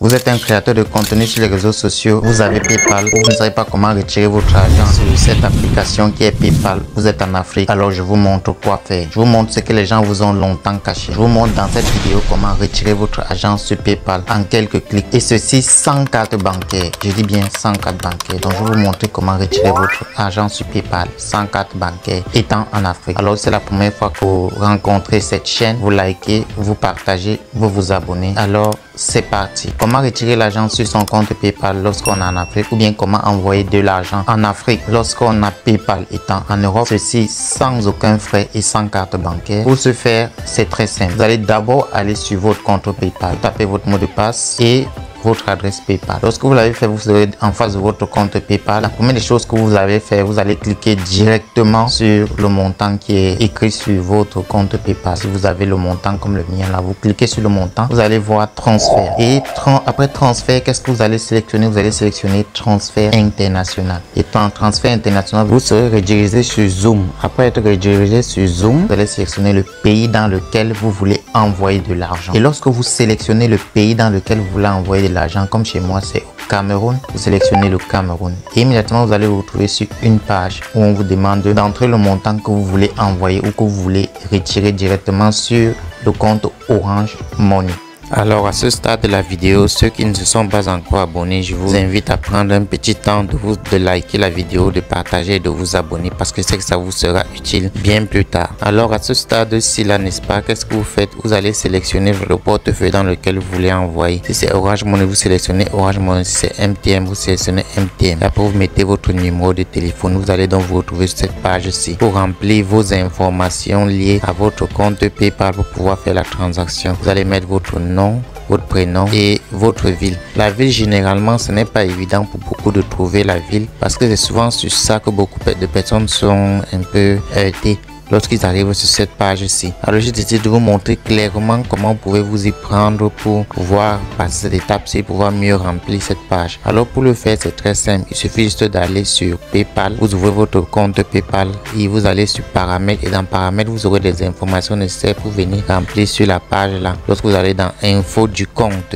Vous êtes un créateur de contenu sur les réseaux sociaux, vous avez PayPal, vous ne savez pas comment retirer votre argent sur cette application qui est PayPal. Vous êtes en Afrique, alors je vous montre quoi faire. Je vous montre ce que les gens vous ont longtemps caché. Je vous montre dans cette vidéo comment retirer votre argent sur PayPal en quelques clics. Et ceci sans carte bancaire. Je dis bien sans carte bancaire. Donc je vais vous montrer comment retirer votre argent sur PayPal sans carte bancaire étant en Afrique. Alors c'est la première fois que vous rencontrez cette chaîne, vous likez, vous partagez, vous vous abonnez. Alors c'est parti. Comment retirer l'argent sur son compte PayPal lorsqu'on est en Afrique, ou bien comment envoyer de l'argent en Afrique lorsqu'on a PayPal étant en Europe. Ceci sans aucun frais et sans carte bancaire. Pour ce faire, c'est très simple. Vous allez d'abord aller sur votre compte PayPal, tapez votre mot de passe et votre adresse PayPal. Lorsque vous l'avez fait, vous serez en face de votre compte PayPal. La première des choses que vous avez fait, vous allez cliquer directement sur le montant qui est écrit sur votre compte PayPal. Si vous avez le montant comme le mien là, vous cliquez sur le montant, vous allez voir transfert. Et après transfert, qu'est-ce que vous allez sélectionner? Vous allez sélectionner transfert international. Et en transfert international, vous serez redirigé sur Zoom. Après être redirigé sur Zoom, vous allez sélectionner le pays dans lequel vous voulez envoyer de l'argent. Et lorsque vous sélectionnez le pays dans lequel vous voulez envoyer de l'argent, comme chez moi c'est au Cameroun, vous sélectionnez le Cameroun et immédiatement vous allez vous retrouver sur une page où on vous demande d'entrer le montant que vous voulez envoyer ou que vous voulez retirer directement sur le compte Orange Money. Alors à ce stade de la vidéo, ceux qui ne se sont pas encore abonnés, je vous invite à prendre un petit temps de liker la vidéo, de partager et de vous abonner parce que c'est que ça vous sera utile bien plus tard. Alors à ce stade-ci là, n'est-ce pas, qu'est-ce que vous faites? Vous allez sélectionner le portefeuille dans lequel vous voulez envoyer. Si c'est Orange Money, vous sélectionnez Orange Money. Si c'est MTM, vous sélectionnez MTM. Après vous mettez votre numéro de téléphone. Vous allez donc vous retrouver sur cette page-ci pour remplir vos informations liées à votre compte PayPal pour pouvoir faire la transaction. Vous allez mettre votre nom, votre prénom et votre ville. La ville, généralement, ce n'est pas évident pour beaucoup de trouver la ville parce que c'est souvent sur ça que beaucoup de personnes sont un peu heurtées lorsqu'ils arrivent sur cette page-ci. Alors j'ai décidé de vous montrer clairement comment vous pouvez vous y prendre pour pouvoir passer cette étape-ci, pouvoir mieux remplir cette page. Alors pour le faire, c'est très simple. Il suffit juste d'aller sur PayPal. Vous ouvrez votre compte PayPal et vous allez sur paramètres, et dans paramètres, vous aurez des informations nécessaires pour venir remplir sur la page là. Lorsque vous allez dans info du compte,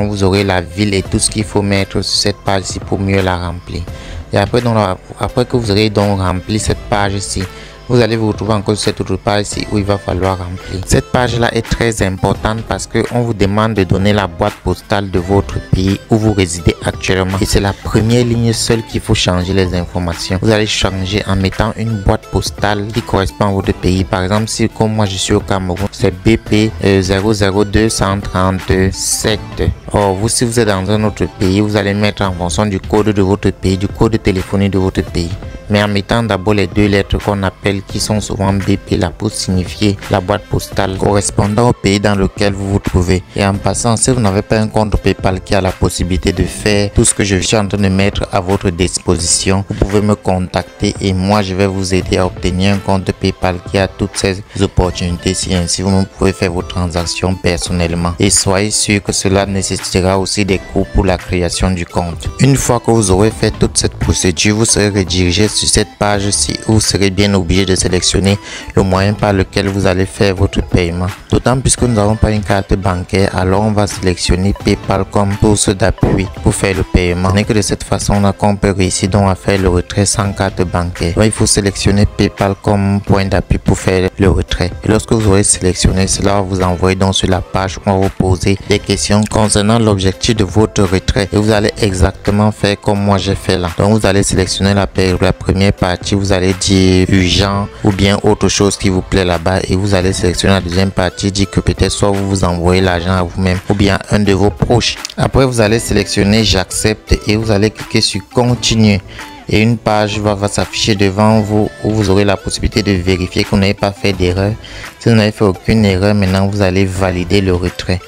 vous aurez la ville et tout ce qu'il faut mettre sur cette page-ci pour mieux la remplir. Et après, après que vous aurez donc rempli cette page-ci, vous allez vous retrouver encore sur cette autre page ici où il va falloir remplir. Cette page là est très importante parce que on vous demande de donner la boîte postale de votre pays où vous résidez actuellement. Et c'est la première ligne seule qu'il faut changer les informations. Vous allez changer en mettant une boîte postale qui correspond à votre pays. Par exemple, si comme moi je suis au Cameroun, c'est BP 00237. Or vous, si vous êtes dans un autre pays, vous allez mettre en fonction du code de votre pays, du code téléphonique de votre pays. Mais en mettant d'abord les deux lettres qu'on appelle, qui sont souvent BP là, pour signifier la boîte postale correspondant au pays dans lequel vous vous trouvez. Et en passant, si vous n'avez pas un compte PayPal qui a la possibilité de faire tout ce que je suis en train de mettre à votre disposition, vous pouvez me contacter et moi je vais vous aider à obtenir un compte PayPal qui a toutes ces opportunités. Si ainsi vous pouvez faire vos transactions personnellement. Et soyez sûr que cela nécessitera aussi des coûts pour la création du compte. Une fois que vous aurez fait toute cette procédure, vous serez redirigé sur cette page-ci où vous serez bien obligé de sélectionner le moyen par lequel vous allez faire votre paiement. D'autant puisque nous n'avons pas une carte bancaire, alors on va sélectionner PayPal comme source d'appui pour faire le paiement. Ce n'est que de cette façon là qu'on peut réussir donc à faire le retrait sans carte bancaire. Donc il faut sélectionner PayPal comme point d'appui pour faire le retrait. Et lorsque vous aurez sélectionné cela, va vous envoyer donc sur la page où on va vous poser des questions concernant l'objectif de votre retrait. Et vous allez exactement faire comme moi j'ai fait là. Donc vous allez sélectionner la première partie, vous allez dire urgent ou bien autre chose qui vous plaît là-bas, et vous allez sélectionner la deuxième partie, dire que peut-être soit vous vous envoyez l'argent à vous-même ou bien un de vos proches. Après vous allez sélectionner j'accepte et vous allez cliquer sur continuer. Et une page va s'afficher devant vous où vous aurez la possibilité de vérifier que vous n'avez pas fait d'erreur. Si vous n'avez fait aucune erreur, maintenant vous allez valider le retrait.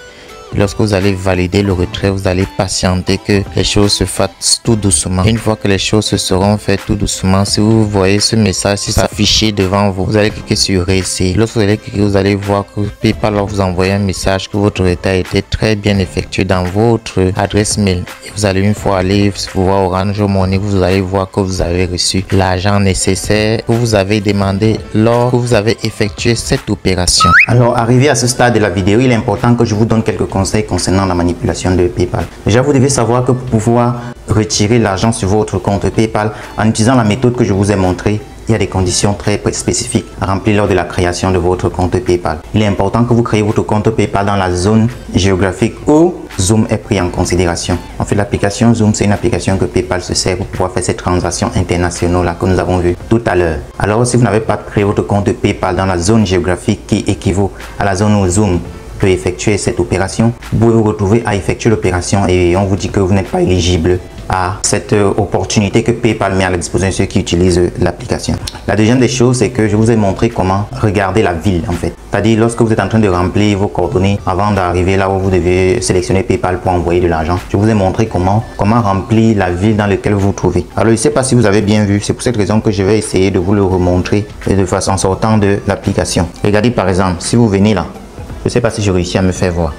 Lorsque vous allez valider le retrait, vous allez patienter que les choses se fassent tout doucement. Une fois que les choses se seront faites tout doucement, si vous voyez ce message s'afficher devant vous, vous allez cliquer sur réessayer. Lorsque vous allez cliquer, vous allez voir que PayPal va vous envoyer un message que votre retrait a été très bien effectué dans votre adresse mail. Et vous allez une fois aller voir Orange Money, vous allez voir que vous avez reçu l'argent nécessaire que vous avez demandé lors que vous avez effectué cette opération. Alors, arrivé à ce stade de la vidéo, il est important que je vous donne quelques conseils concernant la manipulation de PayPal. Déjà, vous devez savoir que pour pouvoir retirer l'argent sur votre compte PayPal en utilisant la méthode que je vous ai montrée, il y a des conditions très spécifiques à remplir lors de la création de votre compte PayPal. Il est important que vous créez votre compte PayPal dans la zone géographique où Zoom est pris en considération. En fait, l'application Zoom, c'est une application que PayPal se sert pour pouvoir faire ces transactions internationales que nous avons vues tout à l'heure. Alors, si vous n'avez pas créé votre compte PayPal dans la zone géographique qui équivaut à la zone où Zoom peut effectuer cette opération, vous pouvez vous retrouver à effectuer l'opération et on vous dit que vous n'êtes pas éligible à cette opportunité que PayPal met à la disposition de ceux qui utilisent l'application. La deuxième des choses, c'est que je vous ai montré comment regarder la ville en fait. C'est-à-dire lorsque vous êtes en train de remplir vos coordonnées avant d'arriver là où vous devez sélectionner PayPal pour envoyer de l'argent, je vous ai montré comment remplir la ville dans laquelle vous vous trouvez. Alors je ne sais pas si vous avez bien vu, c'est pour cette raison que je vais essayer de vous le remontrer de façon en sortant de l'application. Regardez par exemple, si vous venez là, je ne sais pas si je réussis à me faire voir.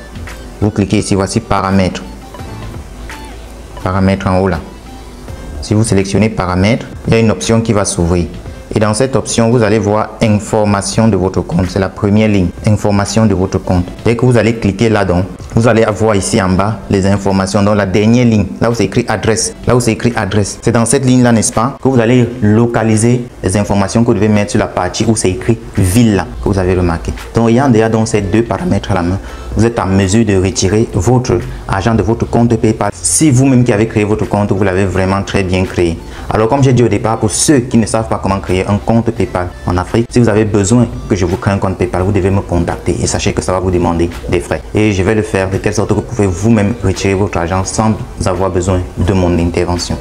Vous cliquez ici, voici paramètres. Paramètres en haut là. Si vous sélectionnez paramètres, il y a une option qui va s'ouvrir. Et dans cette option, vous allez voir information de votre compte. C'est la première ligne, information de votre compte. Dès que vous allez cliquer là-dedans, vous allez avoir ici en bas les informations. Dans la dernière ligne, là où c'est écrit adresse, c'est dans cette ligne là, n'est-ce pas, que vous allez localiser les informations que vous devez mettre sur la partie où c'est écrit ville là, que vous avez remarqué. Donc, ayant déjà donc ces deux paramètres à la main, vous êtes en mesure de retirer votre argent de votre compte de PayPal. Si vous-même qui avez créé votre compte, vous l'avez vraiment très bien créé. Alors, comme j'ai dit au départ, pour ceux qui ne savent pas comment créer un compte PayPal en Afrique, si vous avez besoin que je vous crée un compte PayPal, vous devez me contacter et sachez que ça va vous demander des frais. Et je vais le faire de telle sorte que vous pouvez vous-même retirer votre argent sans avoir besoin de mon intervention.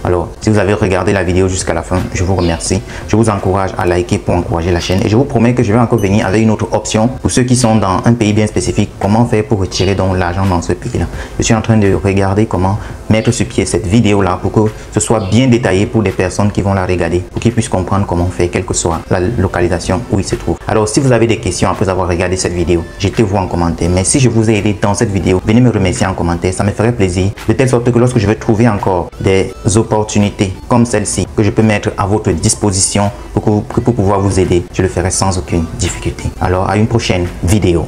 Alors, si vous avez regardé la vidéo jusqu'à la fin, je vous remercie. Je vous encourage à liker pour encourager la chaîne. Et je vous promets que je vais encore venir avec une autre option pour ceux qui sont dans un pays bien spécifique. Comment faire pour retirer donc l'argent dans ce pays-là. Je suis en train de regarder comment mettre sur pied cette vidéo-là pour que ce soit bien détaillé pour les personnes qui vont la regarder, pour qu'ils puissent comprendre comment faire, quelle que soit la localisation où il se trouve. Alors, si vous avez des questions après avoir regardé cette vidéo, jetez-vous en commentaire. Mais si je vous ai aidé dans cette vidéo, venez me remercier en commentaire. Ça me ferait plaisir. De telle sorte que lorsque je vais trouver encore des opportunités comme celle-ci que je peux mettre à votre disposition pour pouvoir vous aider, je le ferai sans aucune difficulté. Alors, à une prochaine vidéo.